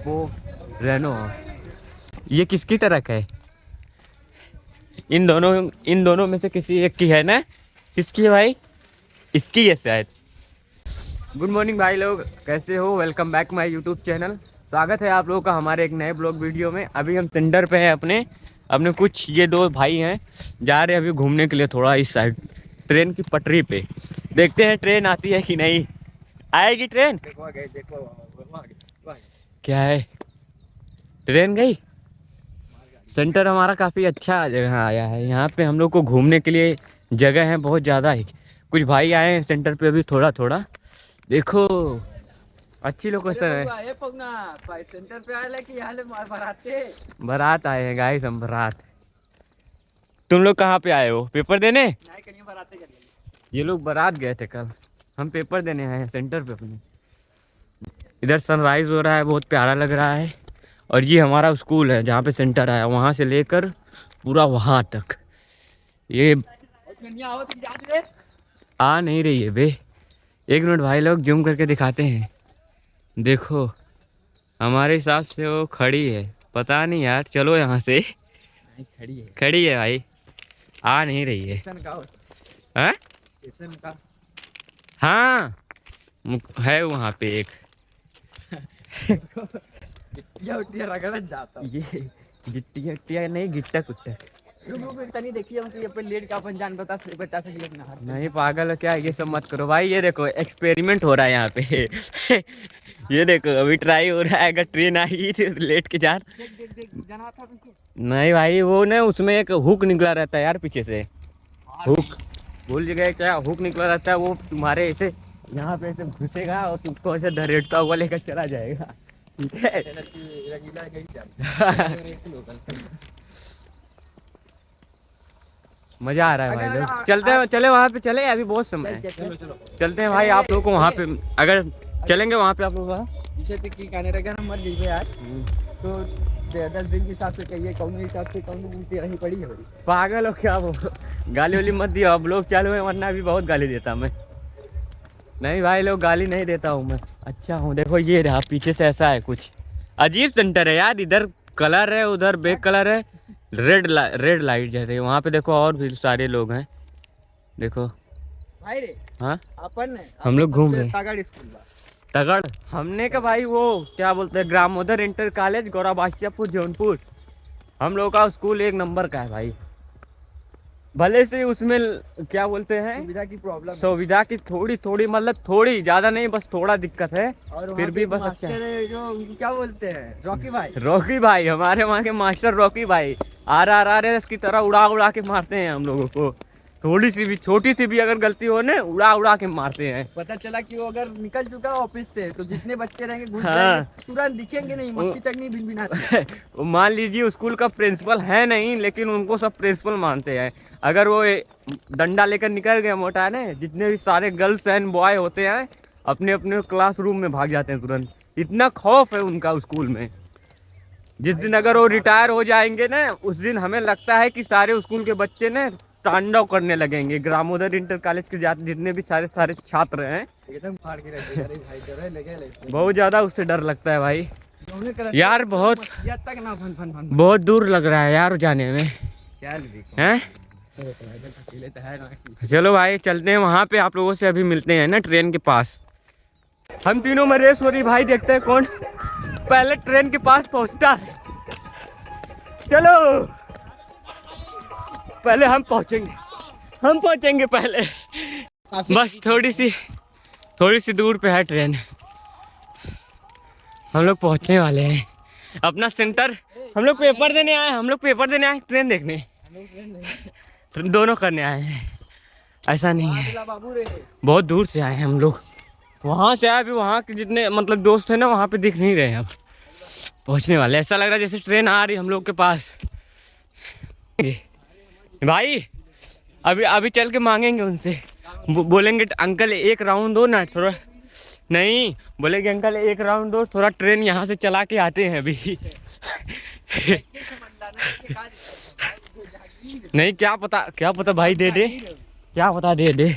Oppo Reno. ये किसकी truck है? इन दोनों में से किसी एक की है ना? किसकी है भाई? इसकी है शायद। गुड मॉर्निंग भाई लोग, कैसे हो? Welcome back my YouTube channel. स्वागत है आप लोगों का हमारे एक नए ब्लॉग वीडियो में। अभी हम सेंटर पे हैं अपने कुछ ये दो भाई हैं, जा रहे हैं अभी घूमने के लिए थोड़ा इस साइड ट्रेन की पटरी पे। देखते हैं ट्रेन आती है कि नहीं। आएगी ट्रेन? क्या है? ट्रेन गई? सेंटर हमारा काफ़ी अच्छा जगह आया है। यहाँ पे हम लोग को घूमने के लिए जगह है बहुत ज़्यादा ही। कुछ भाई आए हैं सेंटर पे अभी थोड़ा थोड़ा। देखो अच्छी लोकेशन है। सेंटर पे आए कि यहाँ बारात आए हैं गाइस, हम बारात। तुम लोग कहाँ पे आए हो? पेपर देने? ये लोग बारात गए थे कल, हम पेपर देने आए हैं सेंटर पे अपने। इधर सनराइज हो रहा है, बहुत प्यारा लग रहा है। और ये हमारा स्कूल है जहाँ पे सेंटर आया, वहाँ से लेकर पूरा वहाँ तक। ये आ नहीं रही है बे। एक मिनट भाई लोग जूम करके दिखाते हैं। देखो हमारे हिसाब से वो खड़ी है, पता नहीं यार। चलो यहाँ से। खड़ी है भाई, आ नहीं रही है। हाँ हाँ है वहाँ पे एक। जाता ये गिट्टिया गिट्टिया नहीं, गिट्टा कुट्टा। नहीं देखिए हम ये पे लेट का अपन जान बता नहीं पागल है क्या? ये सब मत करो भाई। ये देखो एक्सपेरिमेंट हो रहा है यहाँ पे। ये देखो अभी ट्राई हो रहा है, अगर ट्रेन आई तो लेट के जा। जाना था तुमको। नहीं भाई, वो ना उसमें एक हुक निकला रहता है यार पीछे से। हुक भूल गए क्या? हुक निकला रहता है, वो तुम्हारे ऐसे यहाँ पे ऐसे घुसेगा और तुमको ऐसे धरेड़ता हुआ लेकर चला जाएगा। ठीक है। मजा आ रहा है भाई लोग। चलते हैं, चले वहाँ पे चले, अभी बहुत समय है। चलते हैं भाई। आप लोग को वहाँ पे अगर चलेंगे वहाँ पे आप लोग मर गई आज तो 10 दिन के हिसाब से कहिए, कौन हिसाब से कौन मिलती रही पड़ी है। पागल हो क्या? वो गाली वाली मत दियो, अब लोग चालू है, वरना अभी बहुत गाली देता मैं। नहीं भाई लोग, गाली नहीं देता हूँ मैं, अच्छा हूँ। देखो ये रहा पीछे से, ऐसा है कुछ अजीब सेंटर है यार। इधर कलर है, उधर बैक कलर है, रेड लाइट जल रही है। वहाँ पे देखो और भी सारे लोग हैं, देखो भाई रे। हाँ अपन हम लोग घूम रहे हैं। तगड़ स्कूल तगड़ हमने का भाई, वो क्या बोलते हैं, ग्रामोदर इंटर कॉलेज गौराबासियापुर जौनपुर। हम लोग का स्कूल एक नंबर का है भाई। भले से उसमें क्या बोलते हैं, सुविधा की प्रॉब्लम, सुविधा की थोड़ी थोड़ी, मतलब थोड़ी ज्यादा नहीं, बस थोड़ा दिक्कत है। और फिर भी बस अच्छा है। जो क्या बोलते हैं, रॉकी भाई, हमारे वहाँ के मास्टर रॉकी भाई RRRS की तरह उड़ा उड़ा के मारते हैं हम लोगों को। थोड़ी सी भी, छोटी सी भी अगर गलती हो ना, उड़ा उड़ा के मारते हैं। पता चला कि वो अगर निकल चुका ऑफिस से तो जितने बच्चे रहेंगे घुस हाँ। जाएंगे, तुरंत दिखेंगे नहीं, मक्खी तक नहीं भिनभिनाती। मान लीजिए स्कूल का प्रिंसिपल है नहीं, लेकिन उनको सब प्रिंसिपल मानते हैं। अगर वो डंडा लेकर निकल गया मोटा ने, जितने भी सारे गर्ल्स एंड बॉय होते हैं अपने अपने क्लासरूम में भाग जाते हैं तुरंत। इतना खौफ है उनका स्कूल में। जिस दिन अगर वो रिटायर हो जाएंगे ना, उस दिन हमें लगता है कि सारे स्कूल के बच्चे ने तांडव करने लगेंगे। ग्रामोदर इंटर कॉलेज के जितने भी सारे छात्र हैं, एकदम फाड़ के रख दिया। अरे भाई डर लगे, बहुत ज्यादा उससे डर लगता है भाई यार। बहुत तक ना फन फन फन बहुत दूर लग रहा है यार जाने में। चल भी हैं? तो है ना। चलो भाई चलते हैं वहाँ पे, आप लोगों से अभी मिलते हैं ना ट्रेन के पास। हम तीनों में रेस हो रही भाई, देखते हैं कौन पहले ट्रेन के पास पहुँचता है। चलो पहले हम पहुँचेंगे पहले। बस थोड़ी सी दूर पे है ट्रेन, हम लोग पहुँचने वाले हैं अपना सेंटर। हम लोग पेपर देने आए, ट्रेन देखने दोनों करने आए हैं। ऐसा नहीं है, बहुत दूर से आए हैं हम लोग। वहाँ से आए, अभी वहाँ के जितने मतलब दोस्त हैं ना, वहाँ पे दिख नहीं रहे हैं। अब पहुँचने वाले, ऐसा लग रहा है जैसे ट्रेन आ रही हम लोग के पास। भाई अभी चल के मांगेंगे उनसे, बोलेंगे अंकल एक राउंड दो ना थोड़ा। नहीं, बोलेंगे अंकल एक राउंड दो, थोड़ा ट्रेन यहाँ से चला के आते हैं अभी। नहीं क्या पता भाई दे दे, क्या पता दे दे।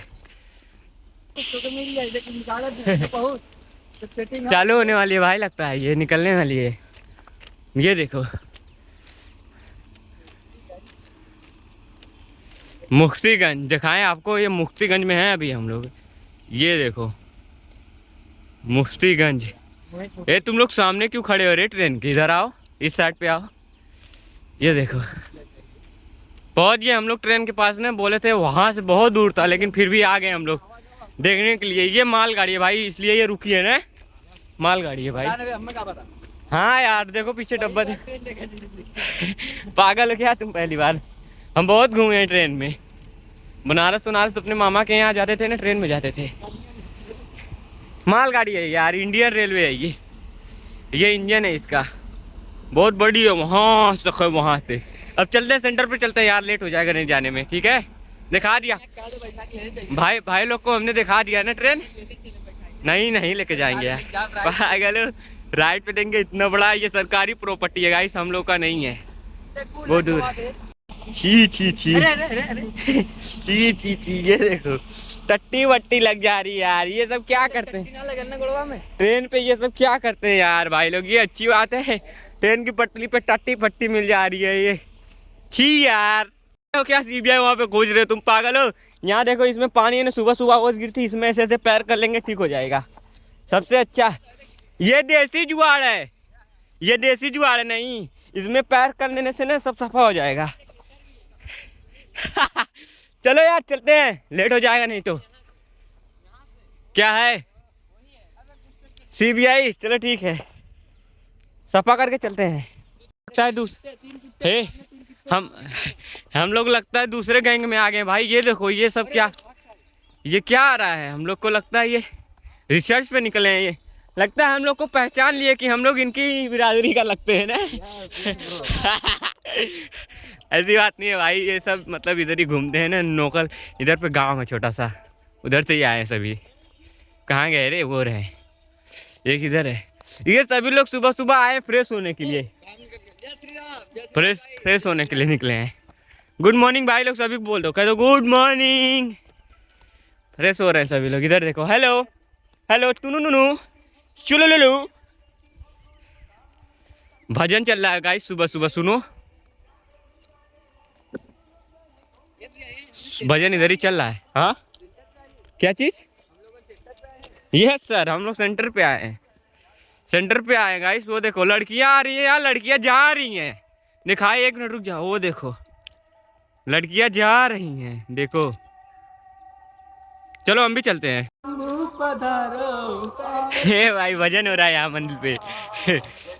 तो सेटिंग चालू होने वाली है भाई, लगता है ये निकलने वाली है। ये देखो मुक्तिगंज दिखाएं आपको, ये मुक्तिगंज में है अभी हम लोग। ये देखो मुक्तिगंज। ए तुम लोग सामने क्यों खड़े हो रे ट्रेन के? इधर आओ, इस साइड पे आओ। ये देखो पहुंच गए हम लोग ट्रेन के पास ना। बोले थे वहां से बहुत दूर था, लेकिन फिर भी आ गए हम लोग देखने के लिए। ये मालगाड़ी है भाई, इसलिए ये रुकी है ना, मालगाड़ी है भाई। हमें क्या पता। हाँ यार देखो पीछे डब्बा थे। पागल हो क्या तुम? पहली बार हम बहुत घूमे हैं ट्रेन में। बनारस अपने मामा के यहाँ जाते थे ना, ट्रेन में जाते थे। मालगाड़ी है यार, इंडियन रेलवे है ये इंजन है इसका, बहुत बड़ी है। वहाँ तक है, वहाँ से। अब चलते हैं सेंटर पे, चलते हैं यार, लेट हो जाएगा नहीं जाने में। ठीक है, दिखा दिया भाई लोग को हमने, दिखा दिया ना ट्रेन। नहीं लेके जाएंगे यार, पागल। राइट पे देंगे, इतना बड़ा ये सरकारी प्रॉपर्टी है गाइस, हम लोग का नहीं है, बहुत दूर। छी छी छी छी छी छी। ये देखो टट्टी वट्टी लग जा रही है यार, ये सब क्या करते हैं ट्रेन पे? ये सब क्या करते हैं यार भाई लोग? ये अच्छी बात है, ट्रेन की पटरी पे टट्टी पट्टी मिल जा रही है। ये छी यार, क्या सीबीआई वहाँ पे खोज रहे हो तुम? पागल हो? यहाँ देखो इसमें पानी है ना, सुबह सुबह ओस गिरती, इसमें ऐसे पैर कर लेंगे, ठीक हो जाएगा सबसे अच्छा। ये देसी जुगाड़ है, ये देसी जुगाड़ है नहीं, इसमें पैर कर लेने से ना सब सफा हो जाएगा। चलो यार चलते हैं, लेट हो जाएगा नहीं तो। क्या है सीबीआई? चलो ठीक है, सफा करके चलते हैं। लगता है हम लोग लगता है दूसरे गैंग में आ गए भाई। ये देखो ये सब ये क्या आ रहा है? हम लोग को लगता है ये रिसर्च पे निकले हैं। ये लगता है हम लोग को पहचान लिए कि हम लोग इनकी बिरादरी का लगते हैं ना। ऐसी बात नहीं है भाई, ये सब मतलब इधर ही घूमते हैं ना, लोकल। इधर पे गांव है छोटा सा, उधर से ही आए हैं सभी। कहाँ गए रे? वो रहे एक इधर है। ये सभी लोग सुबह सुबह आए फ्रेश होने के लिए, फ्रेश होने के लिए निकले हैं। गुड मॉर्निंग भाई लोग, सभी को बोल दो, कह दो गुड मॉर्निंग। फ्रेश हो रहे हैं सभी लोग। इधर देखो, हेलो हेलो टुनु नुनु चुलुलुलु। भजन चल रहा है गाइस सुबह सुबह, सुनो भजन इधर ही चल रहा है। हाँ क्या चीज? यस सर, हम लोग सेंटर पे आए हैं, सेंटर पे आए गाइस। वो देखो लड़कियां आ रही हैं यार, लड़कियां जा रही हैं। दिखाई, एक मिनट रुक जाओ, वो देखो लड़कियां जा रही हैं, देखो। चलो हम भी चलते हैं। हे भाई भजन हो रहा है यहाँ मंदिर पे।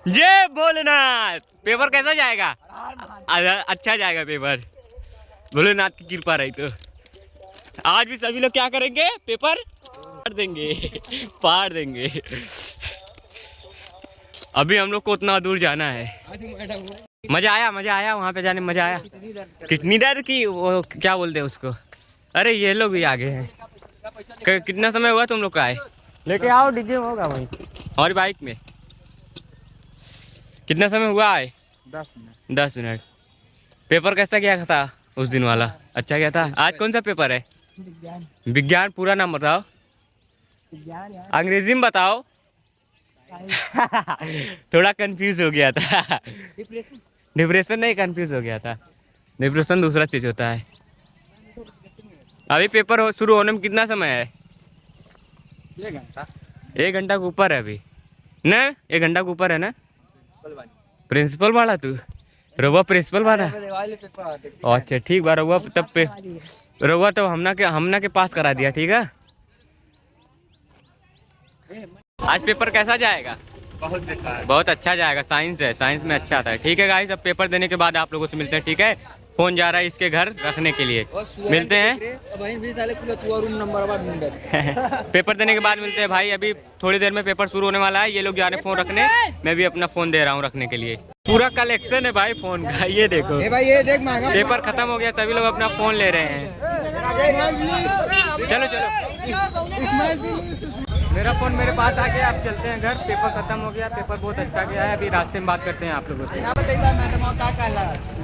जय भोलेनाथ। पेपर कैसा जाएगा? अच्छा जाएगा पेपर, भोलेनाथ की कृपा रही तो। आज भी सभी लोग क्या करेंगे? पेपर फाड़ देंगे। अभी हम लोग को उतना दूर जाना है। मजा आया वहाँ पे जाने में, मजा आया। कितनी देर की वो क्या बोलते हैं उसको? अरे ये लोग भी आगे हैं। कितना समय हुआ तुम लोग का आए? लेके आओ, डीजे होगा वहीं और बाइक में। कितना समय हुआ आए? 10 मिनट। पेपर कैसा गया था उस दिन वाला? अच्छा गया था। आज कौन सा पेपर है? विज्ञान। पूरा नाम बताओ, अंग्रेजी में बताओ। थोड़ा कंफ्यूज हो गया था। डिप्रेशन नहीं, कंफ्यूज हो गया था। डिप्रेशन दूसरा चीज होता है। अभी पेपर शुरू होने में कितना समय है? 1 घंटा के ऊपर है अभी ना, 1 घंटा के ऊपर है ना। प्रिंसिपल वाला तू? रहुआ प्रिंसिपल वाला? अच्छा ठीक बा, रहुआ तब पे रहुआ तो हमना के पास करा दिया। ठीक है, आज पेपर कैसा जाएगा? बहुत अच्छा जाएगा। साइंस है, साइंस में अच्छा आता है। ठीक है गाइस, अब पेपर देने के बाद आप लोगों से मिलते हैं। ठीक है, फोन जा रहा है इसके घर रखने के लिए, मिलते हैं। पेपर देने के बाद मिलते हैं भाई। अभी थोड़ी देर में पेपर शुरू होने वाला है। ये लोग जा रहे हैं फोन रखने, मैं भी अपना फोन दे रहा हूँ रखने के लिए। पूरा कलेक्शन है भाई फोन का। ये देखो पेपर खत्म हो गया, सभी लोग अपना फोन ले रहे हैं। चलो मेरा फोन मेरे पास आ गया, आप चलते हैं घर। पेपर खत्म हो गया, पेपर बहुत अच्छा गया है। अभी रास्ते में बात करते हैं आप लोगों से।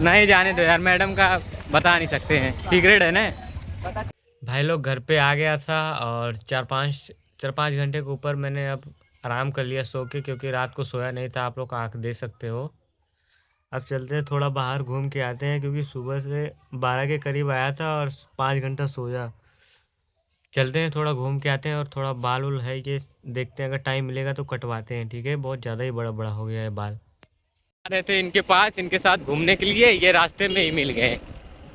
नहीं जाने दो यार, मैडम का बता नहीं सकते हैं, सीक्रेट है ना। भाई लोग घर पे आ गया था और 4-5 घंटे के ऊपर मैंने अब आराम कर लिया सो के, क्योंकि रात को सोया नहीं था, आप लोग आँख दे सकते हो। अब चलते हैं थोड़ा बाहर घूम के आते हैं, क्योंकि सुबह से 12 के करीब आया था और 5 घंटा सोया। चलते हैं थोड़ा घूम के आते हैं, और थोड़ा बाल उल है ये देखते हैं, अगर टाइम मिलेगा तो कटवाते हैं, ठीक है। बहुत ज़्यादा ही बड़ा बड़ा हो गया है बाल। आ रहे थे इनके पास, इनके साथ घूमने के लिए, ये रास्ते में ही मिल गए।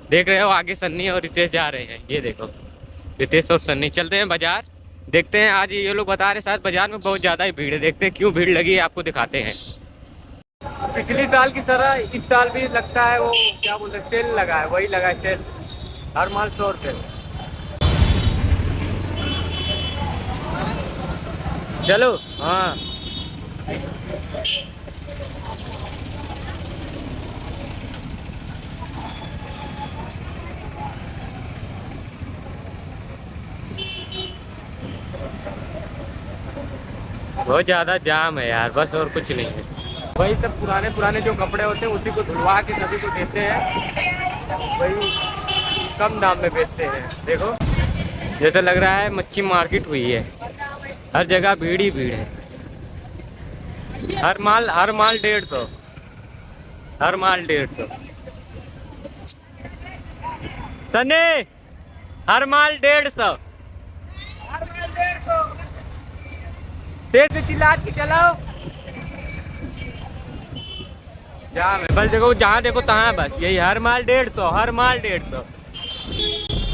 देख रहे हो आगे सन्नी और रितेश जा रहे हैं, ये देखो रितेश और सन्नी। चलते हैं बाजार, देखते हैं। आज ये लोग बता रहे शायद बाजार में बहुत ज़्यादा ही भीड़ है, देखते हैं क्यों भीड़ लगी है, आपको दिखाते हैं। पिछली साल की तरह इस साल भी लगता है वो क्या बोलते हैं, सेल लगा है, वही लगा है सेल, हर माल 100 रुपये। चलो हाँ, बहुत ज़्यादा जाम है यार, बस और कुछ नहीं है। वही सब पुराने पुराने जो कपड़े होते हैं उसी को धुलवा के सभी को देते हैं, वही कम दाम में बेचते हैं। देखो जैसा लग रहा है मच्छी मार्केट हुई है, हर जगह भीड़ ही भीड़ है। हर माल 150, हर माल 150। सने हर माल 150, तेज से चिल्ला के चलाओ। जाम है बस, देखो जहाँ देखो तहाँ बस यही, हर माल 150, हर माल 150,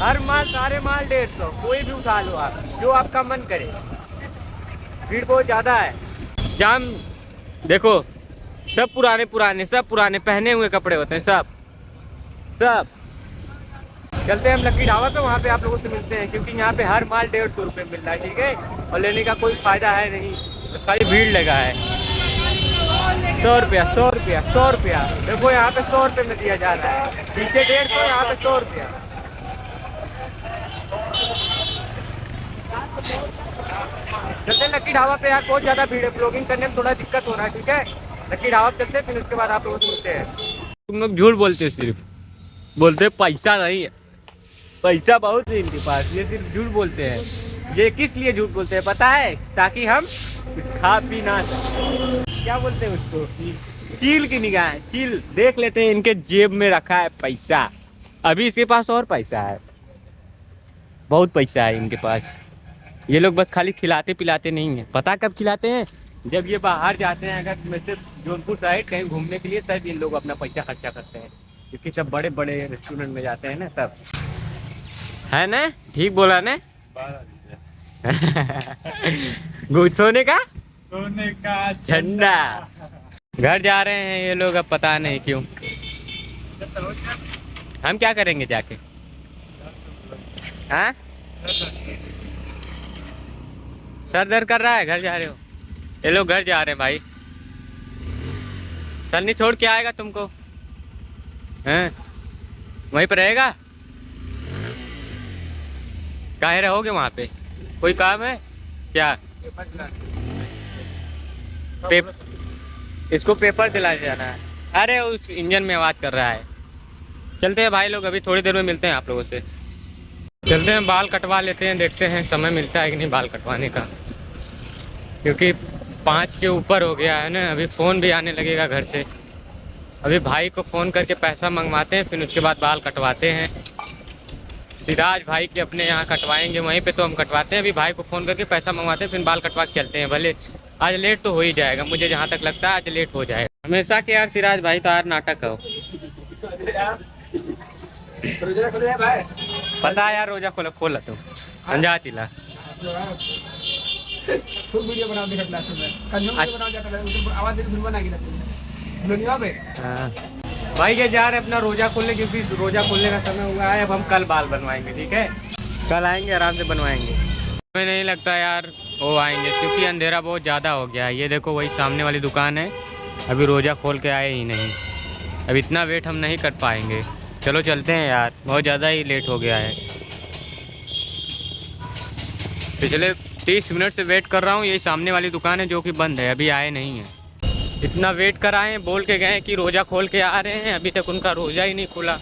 हर माल, सारे माल 150, कोई भी उठा लो आप, जो आपका मन करे। भीड़ बहुत ज़्यादा है, जाम। देखो सब पुराने पुराने, सब पुराने पहने हुए कपड़े होते हैं, सब सब। चलते हैं हम लक्की ढाबा पे, वहाँ पे आप लोगों से मिलते हैं, क्योंकि यहाँ पे हर माल 150 रुपये मिल रहा है, ठीक है। और लेने का कोई फ़ायदा है नहीं, तो खाली भीड़ लगा है। 100 रुपया, 100 रुपया, 100 रुपया। देखो यहाँ पे 100 रुपये में दिया जा रहा है, पीछे 150, यहाँ पे 100 रुपया। चलते हैं लक्की ढाबा पे, यार बहुत ज़्यादा भीड़ है, ब्लॉगिंग करने में थोड़ा दिक्कत हो रहा है, ठीक है। लक्की ढाबा पे चलते हैं, फिर उसके बाद आप लोगों से मिलते हैं। तुम लोग झूठ बोलते हो, सिर्फ बोलते पैसा नहीं है, पैसा बहुत है इनके पास, ये सिर्फ झूठ बोलते हैं। ये किस लिए झूठ बोलते हैं पता है? ताकि हम कुछ खा पी ना सकें। क्या बोलते हैं उसको, चील की निगाह, चील देख लेते हैं। इनके जेब में रखा है पैसा, अभी इसके पास और पैसा है, बहुत पैसा है इनके पास। ये लोग बस खाली खिलाते पिलाते नहीं है, पता कब खिलाते हैं? जब ये बाहर जाते हैं, अगर वैसे जौनपुर साइड कहीं घूमने के लिए, तब ये लोग अपना पैसा खर्चा करते हैं, क्योंकि सब बड़े बड़े रेस्टोरेंट में जाते हैं ना, तब। है ना, ठीक बोला ना? सोने का झंडा। घर जा रहे हैं ये लोग, अब पता नहीं क्यों। हम क्या करेंगे जाके? हाँ, सर दर्द कर रहा है, घर जा रहे हो? ये लोग घर जा रहे हैं भाई। सन्नी छोड़ के आएगा तुमको, हैं? वहीं पर रहेगा? काहे रहोगे वहाँ पे? कोई काम है क्या? इसको पेपर दिलाने जाना है। अरे उस इंजन में आवाज़ कर रहा है। चलते हैं भाई लोग, अभी थोड़ी देर में मिलते हैं आप लोगों से। चलते हैं, बाल कटवा लेते हैं, देखते हैं समय मिलता है कि नहीं बाल कटवाने का, क्योंकि 5 के ऊपर हो गया है ना। अभी फ़ोन भी आने लगेगा घर से, अभी भाई को फ़ोन करके पैसा मंगवाते हैं, फिर उसके बाद बाल कटवाते हैं। सिराज भाई के अपने यहाँ कटवाएंगे, वहीं पे तो हम कटवाते हैं। अभी भाई को फ़ोन करके पैसा मंगवाते हैं, फिर बाल कटवा के चलते हैं। भले आज लेट तो हो ही जाएगा, मुझे जहाँ तक लगता है आज लेट हो जाएगा। हमेशा के यार सिराज भाई तो यार नाटक हो। पता है यार, रोजा खोला तुम अंजा तिला। खूब वीडियो बनाओ देखा क्लास में, कल वीडियो बनाओ जाता है, उसको आवाज देके फिर बना के रखते हैं पे। हाँ भाई, ये जा रहे हैं अपना रोजा खोलने, क्योंकि रोजा खोलने का समय हुआ है। अब हम कल बाल बनवाएंगे, ठीक है, कल आएंगे आराम से बनवाएंगे। हमें नहीं लगता यार वो आएंगे, क्योंकि अंधेरा बहुत ज़्यादा हो गया है। ये देखो वही सामने वाली दुकान है, अभी रोजा खोल के आए ही नहीं। अब इतना वेट हम नहीं कर पाएंगे, चलो चलते हैं यार, बहुत ज़्यादा ही लेट हो गया है। पिछले 30 मिनट से वेट कर रहा हूँ, यही सामने वाली दुकान है जो कि बंद है, अभी आए नहीं हैं। इतना वेट कराएं, बोल के गए कि रोज़ा खोल के आ रहे हैं, अभी तक उनका रोज़ा ही नहीं खुला।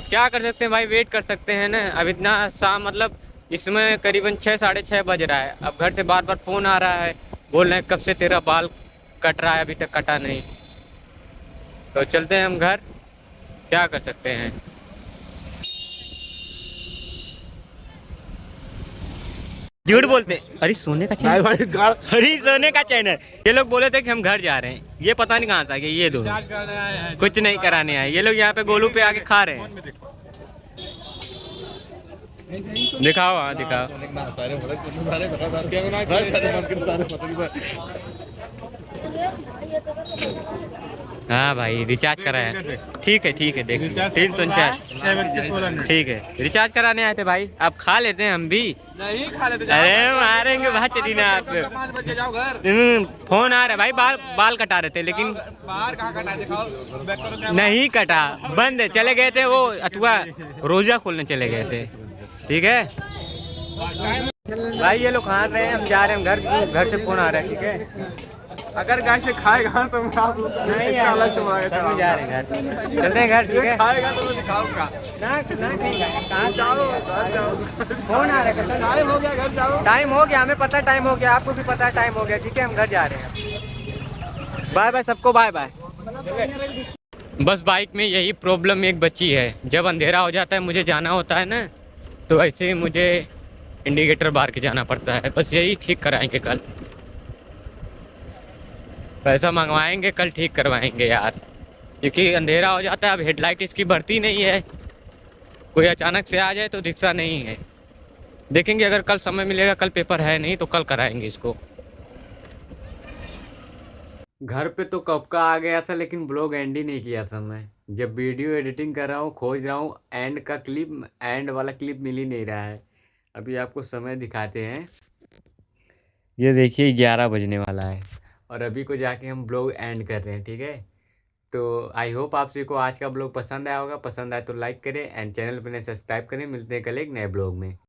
क्या कर सकते हैं भाई, वेट कर सकते हैं ना। अब इतना मतलब इसमें करीबन 6 साढ़े 6 बज रहा है। अब घर से बार बार फ़ोन आ रहा है, बोल रहे हैं कब से तेरा बाल कट रहा है, अभी तक कटा नहीं। तो चलते हैं हम घर, क्या कर सकते हैं। झूठ बोलते, अरे सोने का चैन, अरे सोने का चैन है। ये लोग बोले थे कि हम घर जा रहे हैं, ये पता नहीं कहाँ से आ गए ये दोनों, कुछ नहीं कराने आए ये लोग। यहाँ पे गोलू पे आके खा रहे हैं। दिखाओ, हाँ दिखाओ। हाँ भाई रिचार्ज कराया, ठीक है देख 349, ठीक है। रिचार्ज कराने आए थे भाई, आप खा लेते हैं हम भी। नहीं खा लेते, अरे मारेंगे भाई चली ना आप। 5 बजे जाओ घर। फोन आ रहा है भाई, बाल कटा रहे थे लेकिन बाहर कहाँ कटा, दिखाओ बैक करो। नहीं कटा, बंद है, चले गए थे वो अथवा रोजा खोलने चले गए थे। ठीक है भाई, ये लोग खा रहे हैं, हम जा रहे हैं घर से फोन आ रहा है। ठीक है, अगर गाय से खाएगा तो मैं आप लोग नहीं अलग से हम भी जा रहे हैं घर, चलते हैं घर। ठीक है, खाएगा तो मैं दिखाऊंगा। ना कहीं कहाँ जाओ फोन आ रहा है, टाइम हो गया, घर जाओ। टाइम हो गया, हमें पता है टाइम हो गया, आपको भी पता है टाइम हो गया। ठीक है, हम घर जा रहे हैं। बाय बाय सबको, बाय बाय। बस बाइक में यही प्रॉब्लम एक बची है, जब अंधेरा हो जाता है मुझे जाना होता है ना, तो ऐसे ही मुझे इंडिकेटर बार के जाना पड़ता है। बस यही ठीक कराएंगे कल, पैसा मंगवाएंगे कल, ठीक करवाएंगे यार, क्योंकि अंधेरा हो जाता है। अब हेडलाइट इसकी बढ़ती नहीं है, कोई अचानक से आ जाए तो दिखता नहीं है। देखेंगे अगर कल समय मिलेगा, कल पेपर है नहीं तो कल कराएंगे इसको। घर पे तो कब का आ गया था, लेकिन ब्लॉग एंड ही नहीं किया था मैं। जब वीडियो एडिटिंग कर रहा हूँ, खोज रहा हूँ एंड का क्लिप, एंड वाला क्लिप मिल ही नहीं रहा है। अभी आपको समय दिखाते हैं, ये देखिए 11 बजने वाला है और अभी को जाके हम ब्लॉग एंड कर रहे हैं। ठीक है, तो आई होप आप सभी को आज का ब्लॉग पसंद आया होगा। पसंद आए तो लाइक करें एंड चैनल पर सब्सक्राइब करें। मिलते हैं कल एक नए ब्लॉग में।